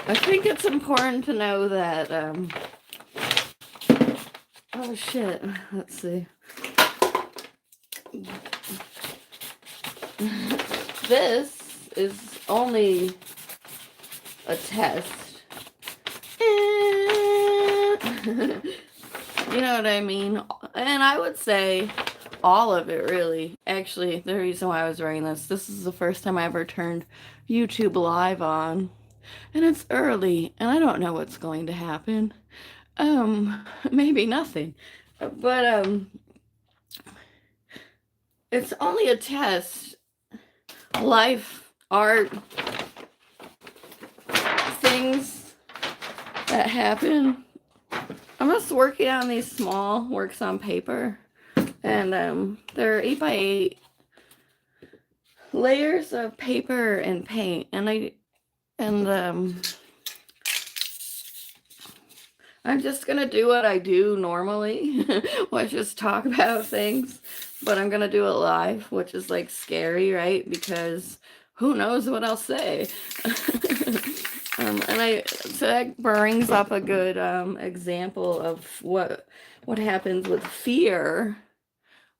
I think it's important to know that, oh shit, let's see. This is only a test. You know what I mean? And I would say all of it, really. Actually, the reason why I was writing this is the first time I ever turned YouTube live on. And it's early, and I don't know what's going to happen. Maybe nothing. But, it's only a test. Life, art, things that happen. I'm just working on these small works on paper, and they're 8x8 layers of paper and paint, and I'm just gonna do what I do normally, which is talk about things, but I'm gonna do it live, which is like scary, right? Because who knows what I'll say. So that brings up a good example of what happens with fear.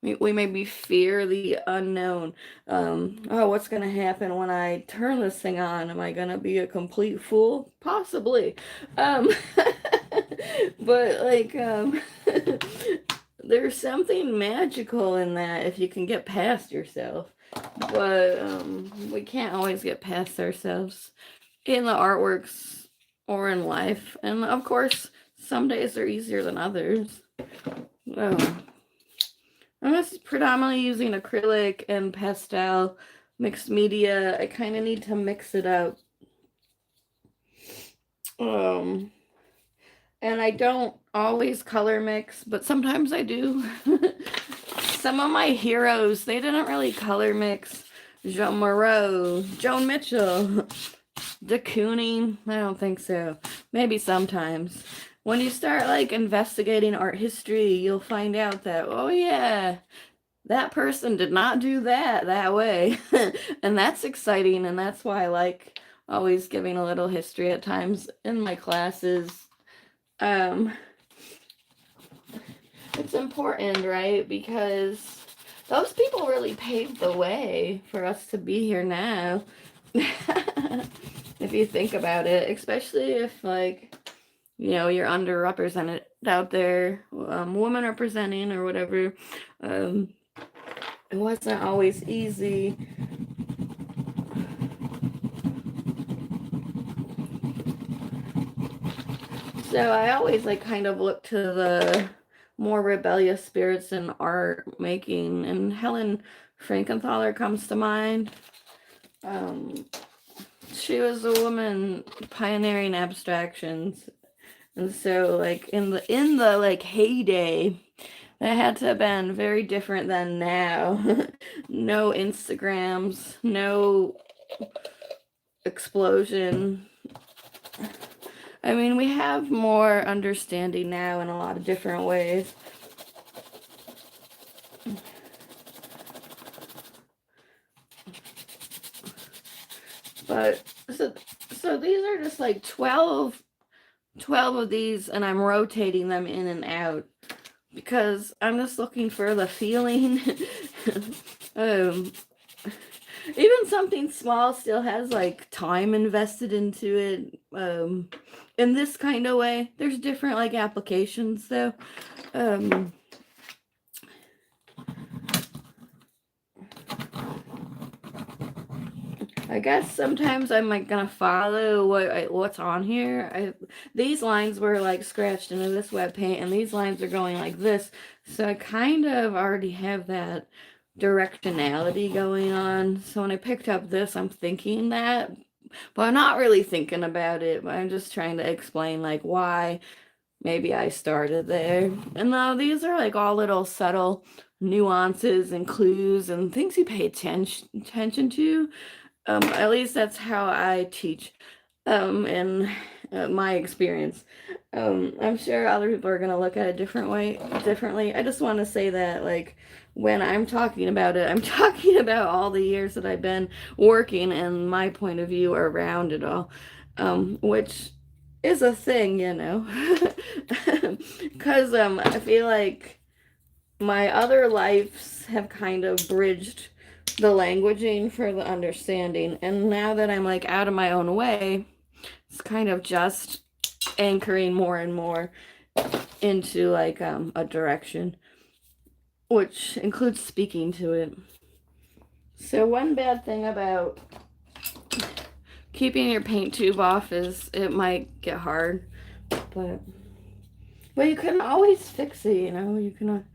We maybe fear the unknown. Oh, what's gonna happen when I turn this thing on? Am I gonna be a complete fool? Possibly. Um, but like, there's something magical in that if you can get past yourself. But we can't always get past ourselves in the artworks or in life. And of course, some days are easier than others. I'm just predominantly using acrylic and pastel mixed media. I kind of need to mix it up. And I don't always color mix, but sometimes I do. Some of my heroes, they didn't really color mix. Jean Moreau, Joan Mitchell, de Kooning, I don't think so. Maybe sometimes. When you start like investigating art history, you'll find out that, oh yeah, that person did not do that way. And that's exciting, and that's why I like always giving a little history at times in my classes. It's important, right? Because those people really paved the way for us to be here now. If you think about it, especially if, like, you know, you're underrepresented out there, women representing or whatever. It wasn't always easy. So I always like kind of look to the more rebellious spirits in art making, and Helen Frankenthaler comes to mind. She was a woman pioneering abstractions, and so like in the like heyday, that had to have been very different than now. No Instagrams, no explosion. I mean, we have more understanding now in a lot of different ways. But so these are just like 12 of these, and I'm rotating them in and out because I'm just looking for the feeling. Even something small still has like time invested into it. In this kind of way, there's different like applications though. I guess sometimes I'm like gonna follow what's on here. These lines were like scratched into this wet paint, and these lines are going like this, so I kind of already have that directionality going on. So when I picked up this, I'm thinking that, but I'm not really thinking about it. But I'm just trying to explain like why maybe I started there. And now these are like all little subtle nuances and clues and things you pay attention to. At least that's how I teach, in my experience. I'm sure other people are gonna look at it differently. I just want to say that, like, when I'm talking about it, I'm talking about all the years that I've been working and my point of view around it all. which is a thing, you know, because I feel like my other lives have kind of bridged the languaging for the understanding, and now that I'm like out of my own way, it's kind of just anchoring more and more into like a direction, which includes speaking to it. So one bad thing about keeping your paint tube off is it might get hard, but you can always fix it, you know. You can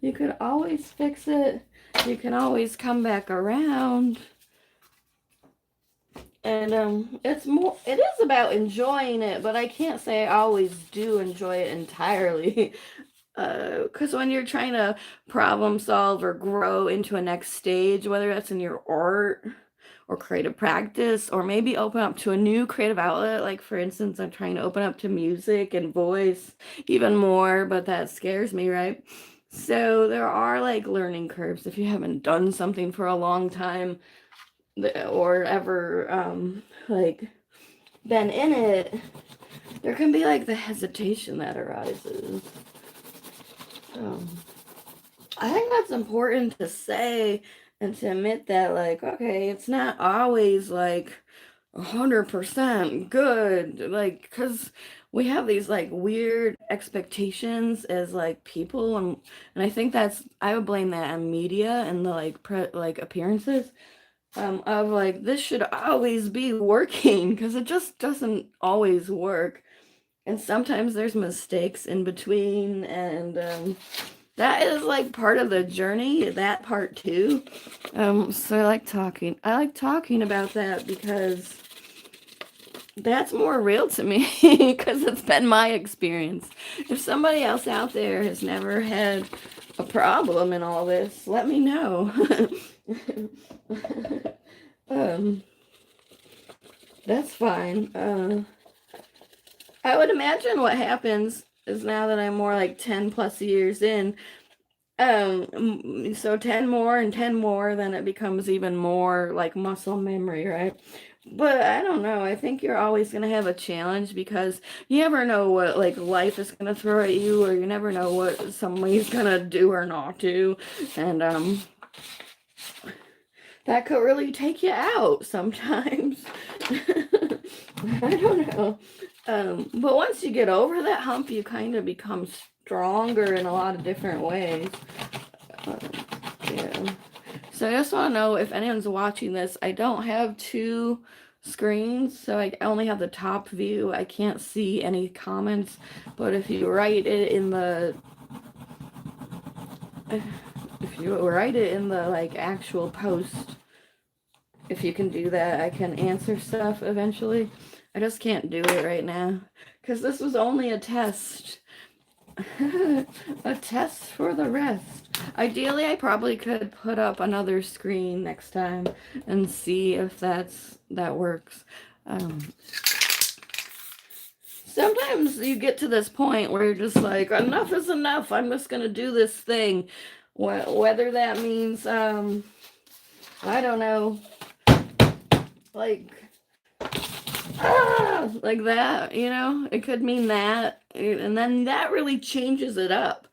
you can always fix it. You can always come back around. And it is about enjoying it, but I can't say I always do enjoy it entirely. Because when you're trying to problem solve or grow into a next stage, whether that's in your art or creative practice, or maybe open up to a new creative outlet, like for instance, I'm trying to open up to music and voice even more, but that scares me, right? So there are like learning curves if you haven't done something for a long time or ever like been in it. There can be like the hesitation that arises. I think that's important to say and to admit that, like, okay, it's not always like 100% good, like, because we have these like weird expectations as like people, and I think I would blame that on media and the like appearances, of like this should always be working because it just doesn't always work, and sometimes there's mistakes in between, and that is like part of the journey, that part too. So I like talking about that because that's more real to me because it's been my experience. If somebody else out there has never had a problem in all this, let me know. um, that's fine. I would imagine what happens is now that I'm more like 10 plus years in, so 10 more and 10 more, then it becomes even more like muscle memory, right? But I don't know. I think you're always going to have a challenge because you never know what like life is going to throw at you, or you never know what somebody's going to do or not do. And that could really take you out sometimes. I don't know. But once you get over that hump, you kind of become stronger in a lot of different ways. Um, yeah. So I just want to know if anyone's watching this. I don't have two screens, so I only have the top view. I can't see any comments, but if you write it in the like actual post, if you can do that, I can answer stuff eventually. I just can't do it right now because this was only a test. A test for the rest. Ideally, I probably could put up another screen next time and see if that works. Sometimes you get to this point where you're just like, enough is enough. I'm just gonna do this thing, whether that means I don't know, like like that, you know. It could mean that, and then that really changes it up,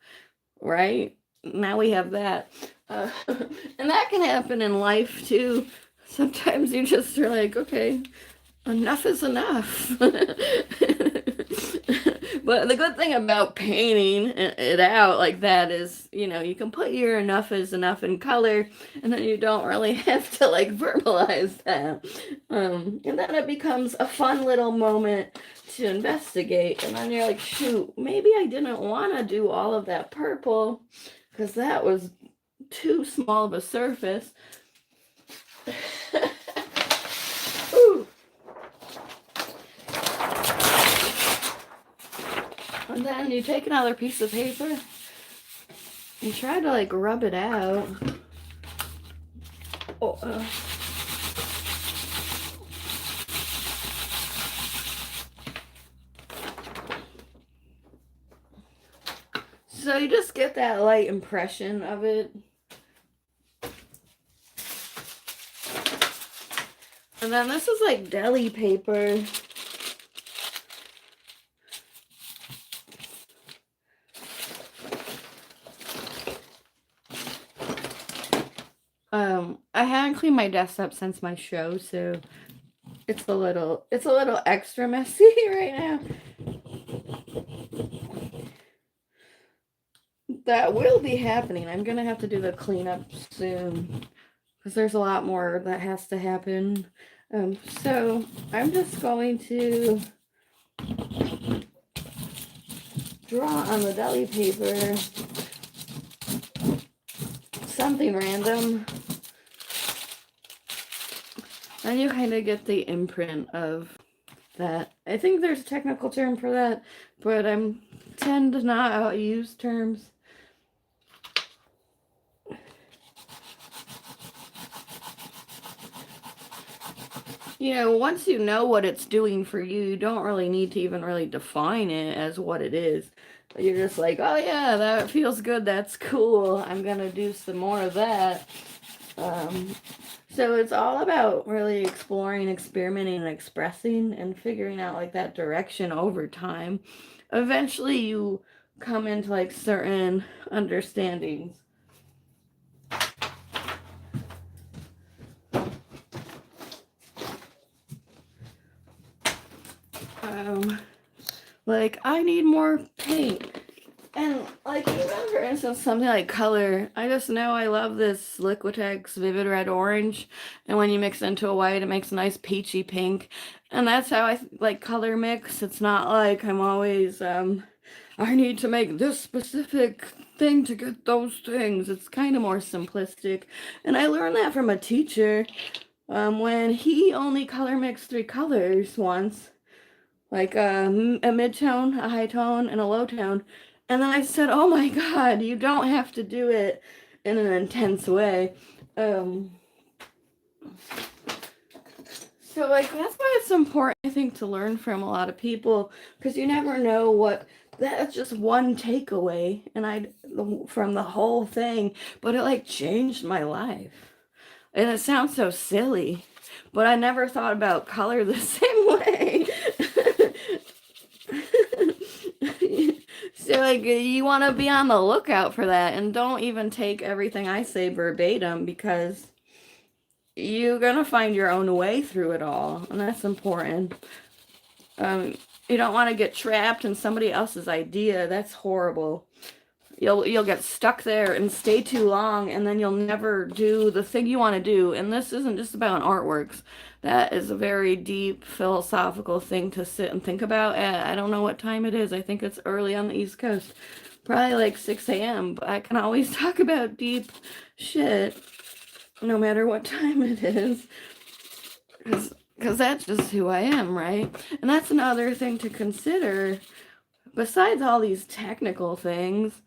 right? Now we have that. And that can happen in life too. Sometimes you just are like, okay, enough is enough. But the good thing about painting it out like that is, you know, you can put your enough is enough in color, and then you don't really have to like verbalize that. And then it becomes a fun little moment to investigate. And then you're like, shoot, maybe I didn't want to do all of that purple because that was too small of a surface. Ooh. And then you take another piece of paper and try to like rub it out. Oh, so you just get that light impression of it. And then this is like deli paper. I haven't cleaned my desk up since my show, so it's a little extra messy right now. That will be happening. I'm gonna have to do the cleanup soon because there's a lot more that has to happen. So I'm just going to draw on the deli paper something random. And you kind of get the imprint of that. I think there's a technical term for that, but I tend to not use terms. You know, once you know what it's doing for you, you don't really need to even really define it as what it is. You're just like, oh yeah, that feels good, that's cool, I'm gonna do some more of that. So it's all about really exploring, experimenting, and expressing and figuring out like that direction over time. Eventually you come into like certain understandings. Like I need more paint. And like even for instance something like color, I just know I love this Liquitex Vivid Red Orange, and when you mix it into a white it makes a nice peachy pink, and that's how I like color mix. It's not like I'm always I need to make this specific thing to get those things. It's kind of more simplistic, and I learned that from a teacher when he only color mixed 3 colors once, like a mid-tone, a high tone, and a low tone. And then I said, oh my God, you don't have to do it in an intense way. So like that's why it's important, I think, to learn from a lot of people, because you never know what, that's just one takeaway from the whole thing, but it like changed my life. And it sounds so silly, but I never thought about color the same way. So like you want to be on the lookout for that, and don't even take everything I say verbatim, because you're gonna find your own way through it all, and that's important. You don't want to get trapped in somebody else's idea. That's horrible. You'll get stuck there and stay too long, and then you'll never do the thing you want to do. And this isn't just about artworks. That is a very deep philosophical thing to sit and think about. I don't know what time it is. I think it's early on the East Coast. Probably like 6 a.m. But I can always talk about deep shit no matter what time it is. Because that's just who I am, right? And that's another thing to consider. Besides all these technical things,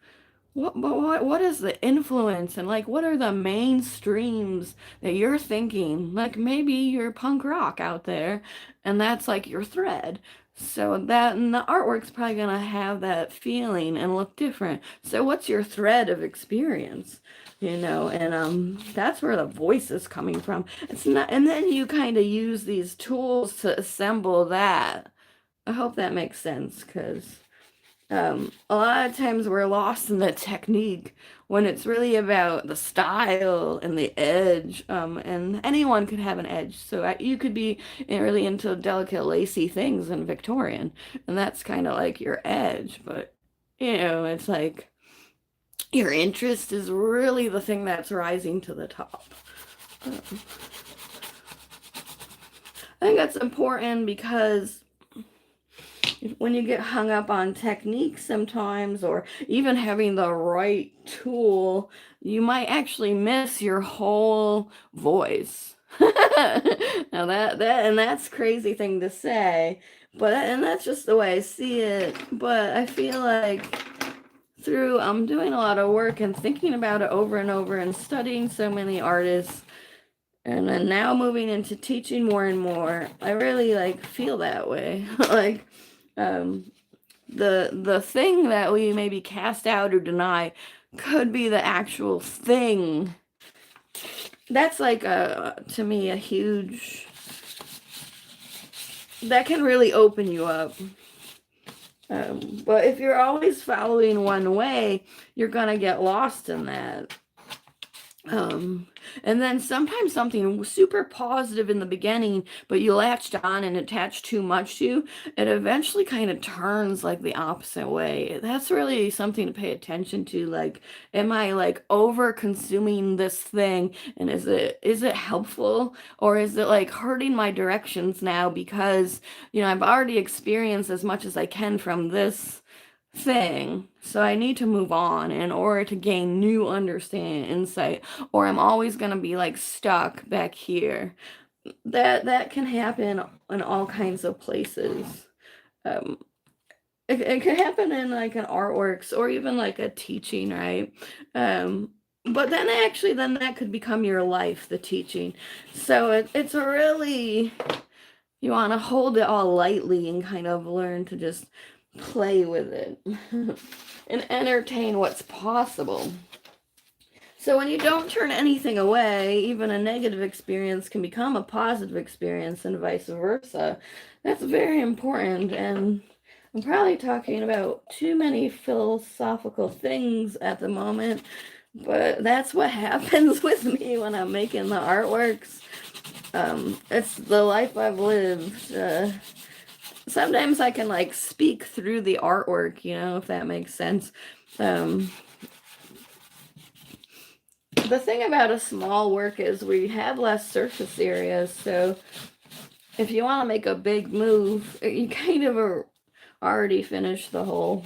what is the influence, and like what are the mainstreams that you're thinking? Like maybe you're punk rock out there and that's like your thread. So that, and the artwork's probably gonna have that feeling and look different. So what's your thread of experience? And that's where the voice is coming from. It's not, and then you kind of use these tools to assemble that. I hope that makes sense, because a lot of times we're lost in the technique when it's really about the style and the edge. And anyone could have an edge. So you could be really into delicate, lacy things in Victorian, and that's kind of like your edge. But, it's like your interest is really the thing that's rising to the top. I think that's important, because when you get hung up on techniques sometimes, or even having the right tool, you might actually miss your whole voice. Now that's crazy thing to say, and that's just the way I see it. But I feel like through doing a lot of work and thinking about it over and over and studying so many artists, and then now moving into teaching more and more, I really like feel that way. Like the thing that we maybe cast out or deny could be the actual thing. That's like to me a huge that can really open you up. But if you're always following one way, you're gonna get lost in that. And then sometimes something super positive in the beginning, but you latched on and attached too much to, it eventually kind of turns like the opposite way. That's really something to pay attention to. Like, am I like over consuming this thing, and is it helpful, or is it like hurting my directions now because, I've already experienced as much as I can from this thing. So I need to move on in order to gain new understanding and insight, or I'm always going to be like stuck back here. That can happen in all kinds of places. Um, it can happen in like an artworks or even like a teaching, right? But then actually, then that could become your life, the teaching. So it's a really, you want to hold it all lightly and kind of learn to just play with it and entertain what's possible. So when you don't turn anything away, even a negative experience can become a positive experience and vice versa. That's very important, and I'm probably talking about too many philosophical things at the moment, but that's what happens with me when I'm making the artworks. It's the life I've lived. Sometimes I can like speak through the artwork, if that makes sense. The thing about a small work is we have less surface areas, so if you want to make a big move, you kind of already finished the whole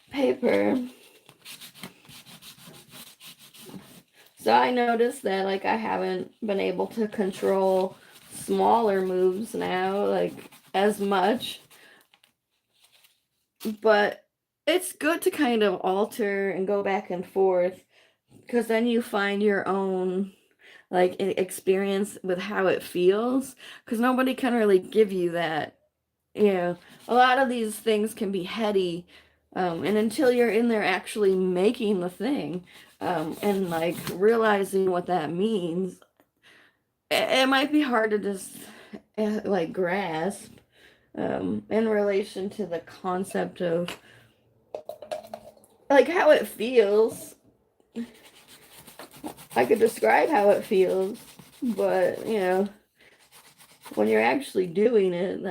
paper. So I noticed that like I haven't been able to control smaller moves now, like as much. But it's good to kind of alter and go back and forth, because then you find your own like experience with how it feels, because nobody can really give you that. A lot of these things can be heady, and until you're in there actually making the thing, and like realizing what that means, it might be hard to just like grasp, in relation to the concept of like how it feels. I could describe how it feels, but when you're actually doing it,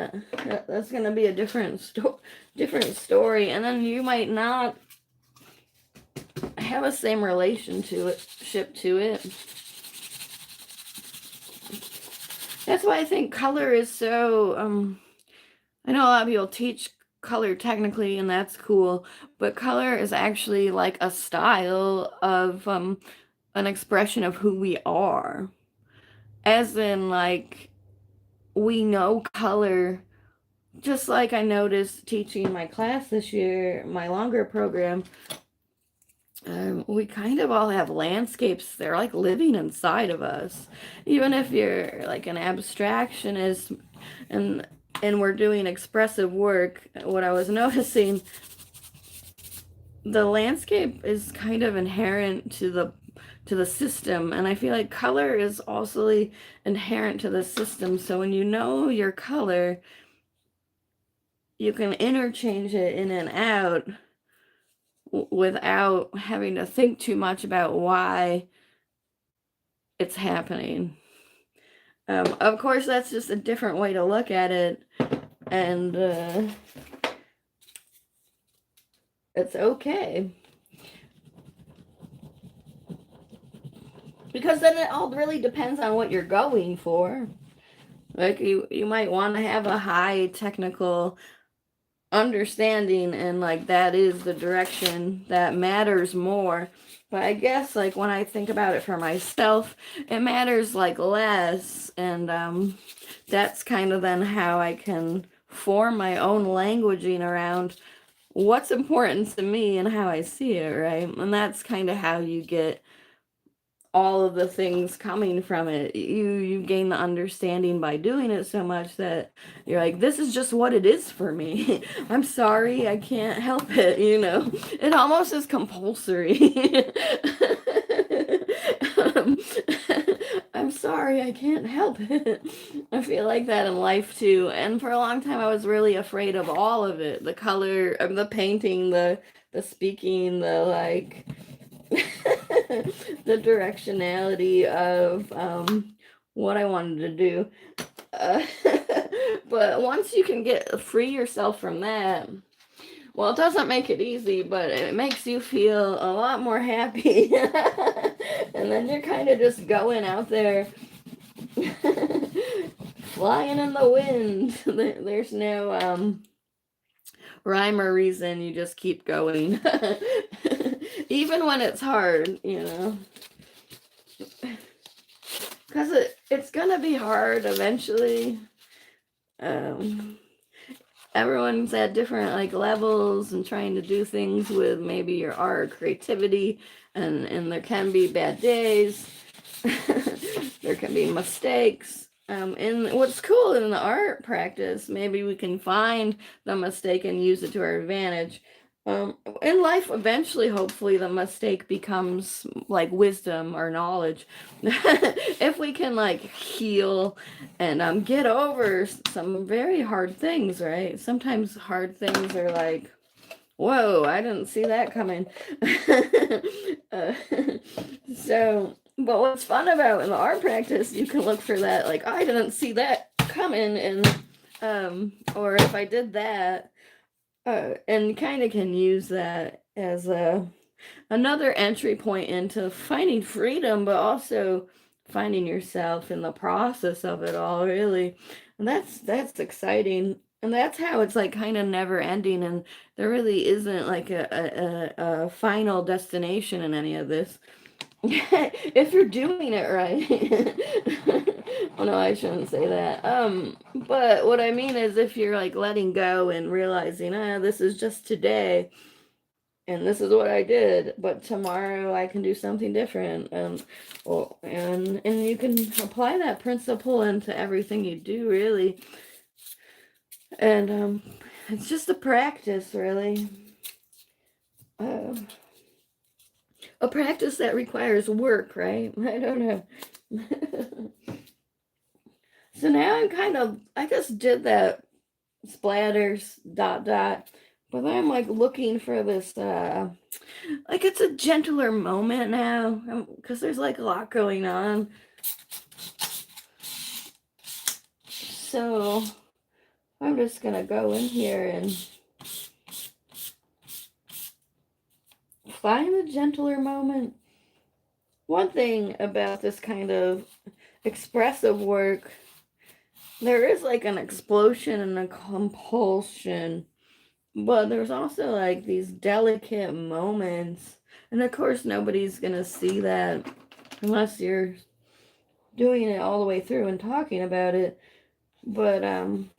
that's going to be a different story, and then you might not have a same relationship to it. That's why I think color is so. I know a lot of people teach color technically, and that's cool, but color is actually like a style of an expression of who we are, as in like we know color. Just like I noticed teaching my class this year, my longer program, we kind of all have landscapes. They're like living inside of us. Even if you're like an abstractionist and we're doing expressive work, what I was noticing, the landscape is kind of inherent to the system, and I feel like color is also inherent to the system. So when you know your color, you can interchange it in and out without having to think too much about why it's happening. Of course, that's just a different way to look at it, and it's okay. Because then it all really depends on what you're going for. Like you might want to have a high technical understanding, and like that is the direction that matters more. But I guess like when I think about it for myself, it matters like less, and that's kind of then how I can form my own languaging around what's important to me and how I see it, right? And that's kind of how you get all of the things coming from it. You gain the understanding by doing it so much that you're like, this is just what it is for me. I'm sorry, I can't help it. It almost is compulsory. um, I'm sorry, I can't help it. I feel like that in life too. And for a long time, I was really afraid of all of it. The color, the painting, the speaking, the like, the directionality of what I wanted to do. Uh, but once you can free yourself from that, well, it doesn't make it easy, but it makes you feel a lot more happy. And then you're kind of just going out there, flying in the wind. There's no rhyme or reason. You just keep going. Even when it's hard, you know. Because it's going to be hard eventually. Everyone's at different like levels and trying to do things with maybe your art or creativity, and there can be bad days. There can be mistakes. And what's cool in the art practice, maybe we can find the mistake and use it to our advantage. In life, eventually, hopefully, the mistake becomes like wisdom or knowledge. If we can like heal and get over some very hard things, right? Sometimes hard things are like, whoa, I didn't see that coming. uh, but what's fun about in the art practice, you can look for that, like, I didn't see that coming, and or if I did that, and kind of can use that as another entry point into finding freedom, but also finding yourself in the process of it all, really. And that's exciting. And that's how it's like kind of never ending. And there really isn't like a final destination in any of this. If you're doing it right. Oh no, I shouldn't say that. But what I mean is if you're like letting go and realizing, this is just today and this is what I did, but tomorrow I can do something different. And you can apply that principle into everything you do, really. And it's just a practice, really. A practice that requires work, right? I don't know. So now I'm kind of, I just did that splatters, dot, dot. But I'm like looking for this, like it's a gentler moment now. Because there's like a lot going on. So I'm just going to go in here and find the gentler moment. One thing about this kind of expressive work, there is like an explosion and a compulsion, but there's also like these delicate moments. And of course, nobody's gonna see that unless you're doing it all the way through and talking about it. But and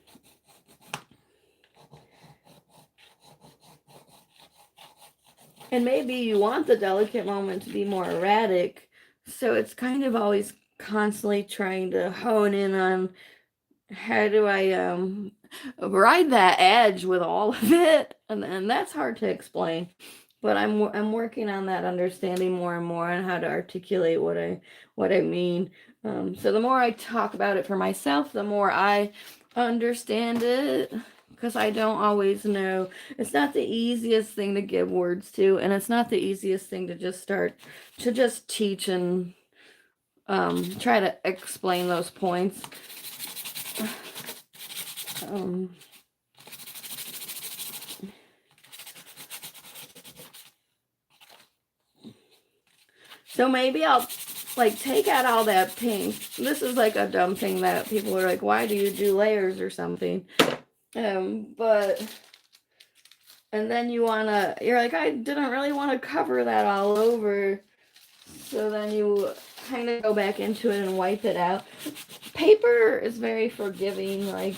maybe you want the delicate moment to be more erratic, so it's kind of always constantly trying to hone in on how do I ride that edge with all of it, and that's hard to explain. But I'm working on that understanding more and more on how to articulate what I mean. So the more I talk about it for myself, the more I understand it, because I don't always know. It's not the easiest thing to give words to, and it's not the easiest thing to just start to just teach and try to explain those points. So maybe I'll like take out all that pink. This is like a dumb thing that people are like, why do you do layers or something? But and then you're like, I didn't really want to cover that all over. So then you kind of go back into it and wipe it out. Paper is very forgiving, like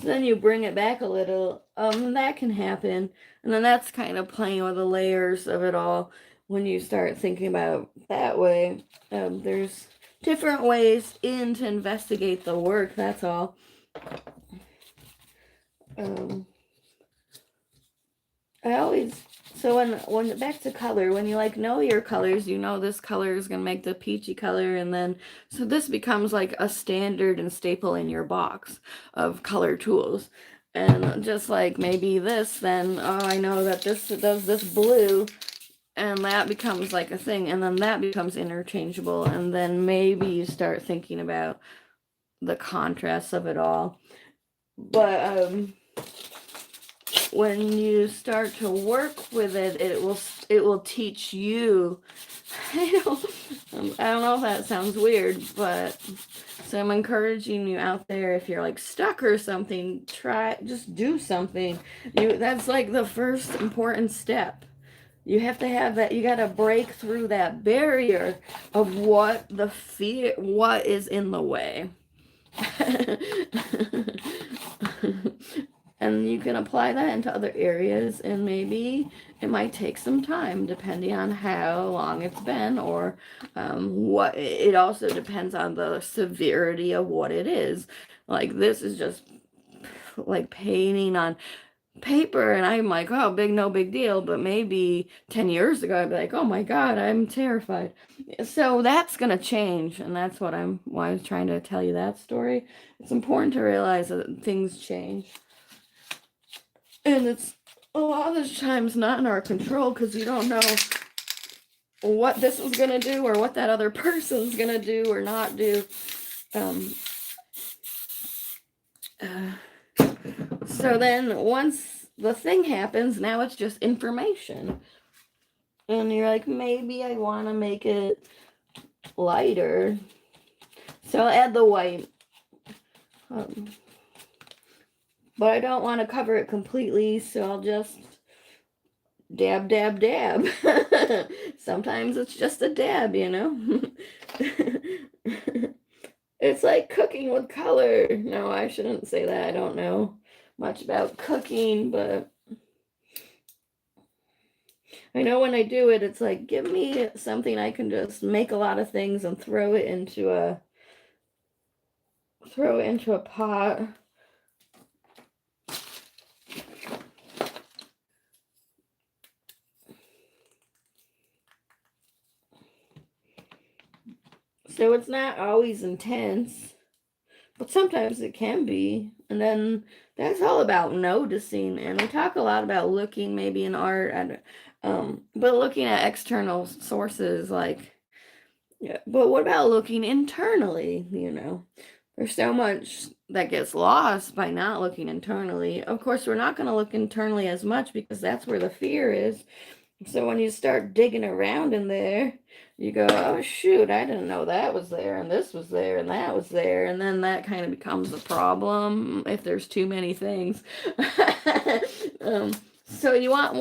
then you bring it back a little. That can happen. And then that's kind of playing with the layers of it all when you start thinking about it that way. There's different ways to investigate the work, that's all. I always, so when back to color, when you like know your colors, you know this color is gonna make the peachy color, and then so this becomes like a standard and staple in your box of color tools. And just like maybe this, then oh, I know that this does this blue, and that becomes like a thing, and then that becomes interchangeable, and then maybe you start thinking about the contrast of it all. But when you start to work with it, it will teach you. I don't know if that sounds weird, but so I'm encouraging you out there, if you're like stuck or something, just do something. That's like the first important step. You have to have that, you got to break through that barrier of what is in the way. And you can apply that into other areas, and maybe it might take some time depending on how long it's been, or what. It also depends on the severity of what it is. Like this is just like painting on paper, and I'm like, oh, no big deal. But maybe 10 years ago I'd be like, oh my god, I'm terrified. So that's gonna change, and that's why I was trying to tell you that story. It's important to realize that things change, and it's a lot of the times not in our control, because you don't know what this is gonna do, or what that other person's gonna do or not do. So then once the thing happens, now it's just information. And you're like, maybe I want to make it lighter. So I'll add the white. But I don't want to cover it completely, so I'll just dab, dab, dab. Sometimes it's just a dab, you know? It's like cooking with color. No, I shouldn't say that. I don't know much about cooking, but I know when I do it, it's like, give me something I can just make a lot of things and throw it into a pot. So it's not always intense, but sometimes it can be. And then that's all about noticing. And we talk a lot about looking maybe in art, but looking at external sources, like, yeah, but what about looking internally? There's so much that gets lost by not looking internally. Of course, we're not going to look internally as much because that's where the fear is. So when you start digging around in there, you go, oh shoot, I didn't know that was there, and this was there, and that was there, and then that kind of becomes a problem if there's too many things. So you want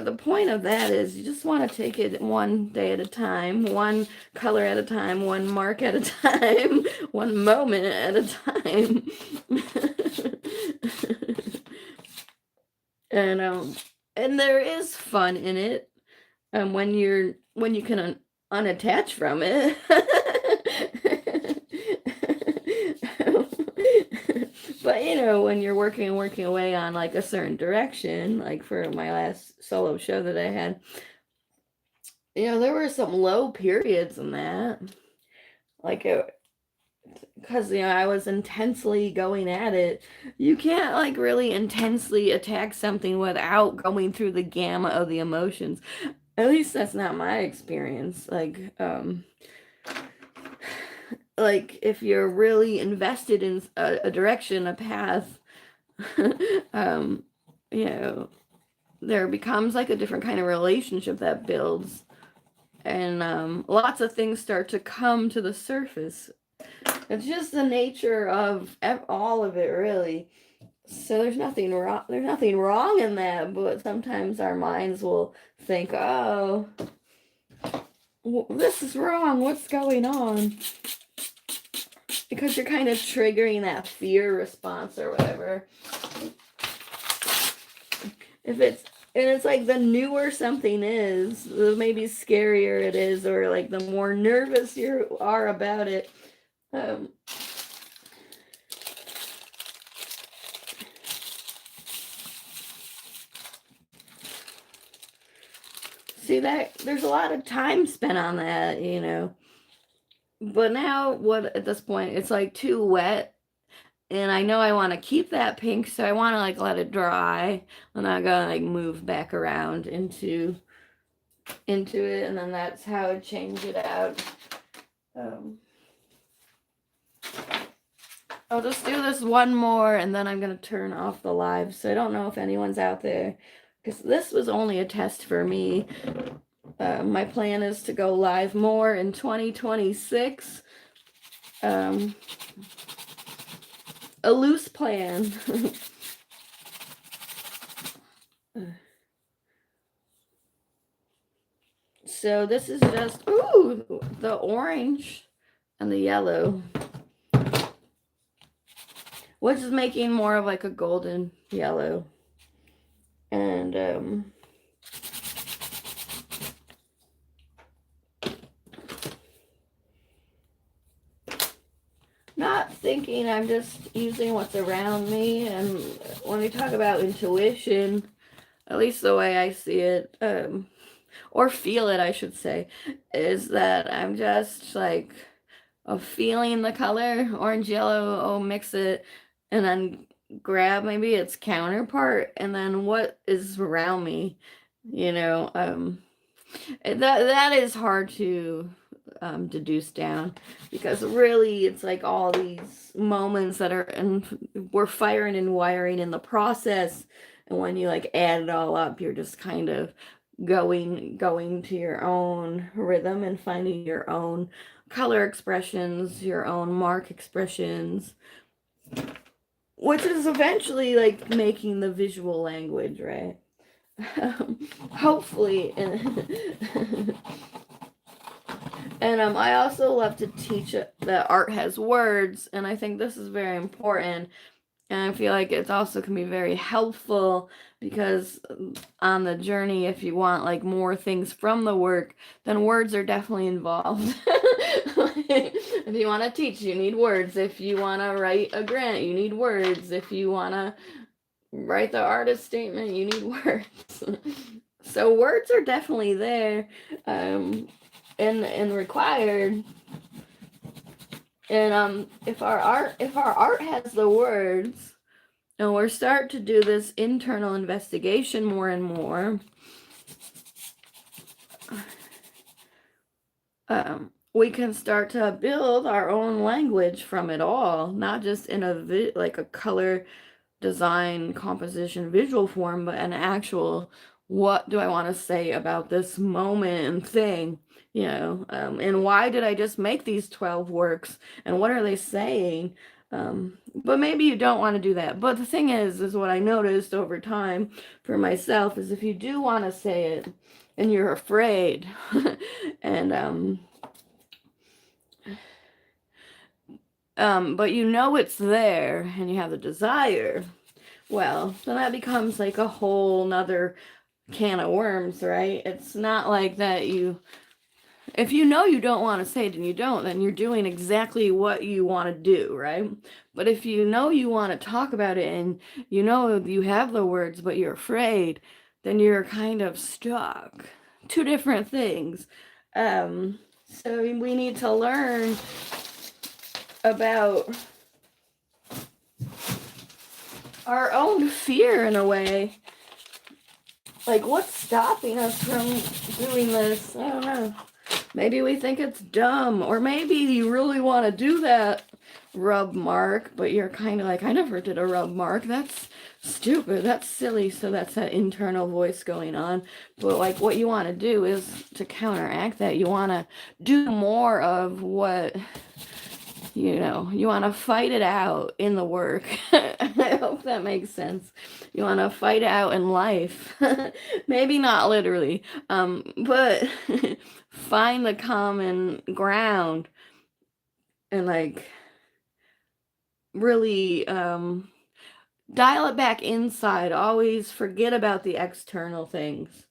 the point of that is you just want to take it one day at a time, one color at a time, one mark at a time, one moment at a time. And there is fun in it, when you can unattach from it. But when you're working away on like a certain direction, like for my last solo show that I had, there were some low periods in that, like because I was intensely going at it. You can't like really intensely attack something without going through the gamut of the emotions. At least that's not my experience. Like if you're really invested in a direction, a path, um, there becomes like a different kind of relationship that builds, and lots of things start to come to the surface. It's just the nature of all of it, really. So there's nothing wrong. There's nothing wrong in that, but sometimes our minds will think, "Oh, this is wrong. What's going on?" Because you're kind of triggering that fear response or whatever. And it's like the newer something is, the maybe scarier it is, or like the more nervous you are about it. see that there's a lot of time spent on that, you know. But now, what at this point, it's like too wet, and I know I want to keep that pink, so I want to like let it dry, and I'm gonna like move back around into it, and then that's how I change it out. Um, I'll just do this one more, and then I'm gonna turn off the live, so I don't know if anyone's out there, because this was only a test for me. My plan is to go live more in 2026. A loose plan. So this is just, ooh, the orange and the yellow, which is making more of like a golden yellow. And not thinking, I'm just using what's around me. And when we talk about intuition, at least the way I see it, or feel it, I should say, is that I'm just like feeling the color, orange, yellow, oh, mix it, and then grab maybe its counterpart, and then what is around me, you know. That is hard to deduce down, because really it's like all these moments that are, and we're firing and wiring in the process, and when you like add it all up, you're just kind of going to your own rhythm and finding your own color expressions, your own mark expressions, which is eventually like making the visual language, right? Hopefully. And I also love to teach that art has words, and I think this is very important. And I feel like it also can be very helpful, because on the journey, if you want like more things from the work, then words are definitely involved. If you want to teach, you need words. If you want to write a grant, you need words. If you want to write the artist statement, you need words. So words are definitely there, and required. And if our art has the words, and we're start to do this internal investigation more and more, we can start to build our own language from it all, not just in like a color, design, composition, visual form, but an actual, what do I want to say about this moment and thing, you know, and why did I just make these 12 works, and what are they saying? But maybe you don't want to do that. But the thing is what I noticed over time for myself is, if you do want to say it and you're afraid, and but you know it's there and you have the desire, well, then that becomes like a whole nother can of worms, right? It's not like that if you know you don't want to say it and you don't, then you're doing exactly what you want to do, right? But if you know you want to talk about it, and you know you have the words, but you're afraid, then you're kind of stuck. Two different things. So we need to learn about our own fear in a way. Like, what's stopping us from doing this? I don't know. Maybe we think it's dumb, or maybe you really want to do that rub mark, but you're kind of like, I never did a rub mark. That's stupid. That's silly. So that's that internal voice going on. But like, what you want to do is to counteract that. You want to do more of what, you know, you want to fight it out in the work. I hope that makes sense. You want to fight it out in life. Maybe not literally, but find the common ground, and like really dial it back inside. Always forget about the external things,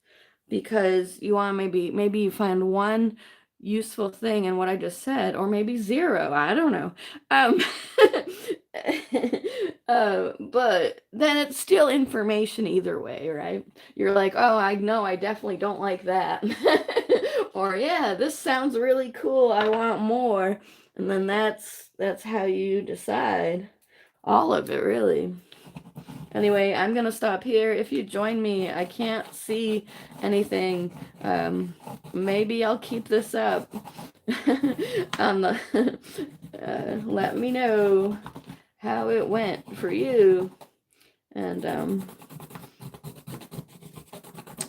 because you want, maybe you find one useful thing in what I just said, or maybe zero, I don't know. But then it's still information either way, right? You're like, oh, I know, I definitely don't like that. Or yeah, this sounds really cool, I want more. And then that's how you decide. All of it, really. Anyway, I'm gonna stop here. If you join me, I can't see anything. Maybe I'll keep this up on the let me know how it went for you. And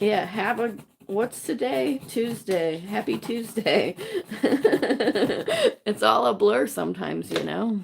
yeah, have a what's today? Tuesday. Happy Tuesday. It's all a blur sometimes, you know.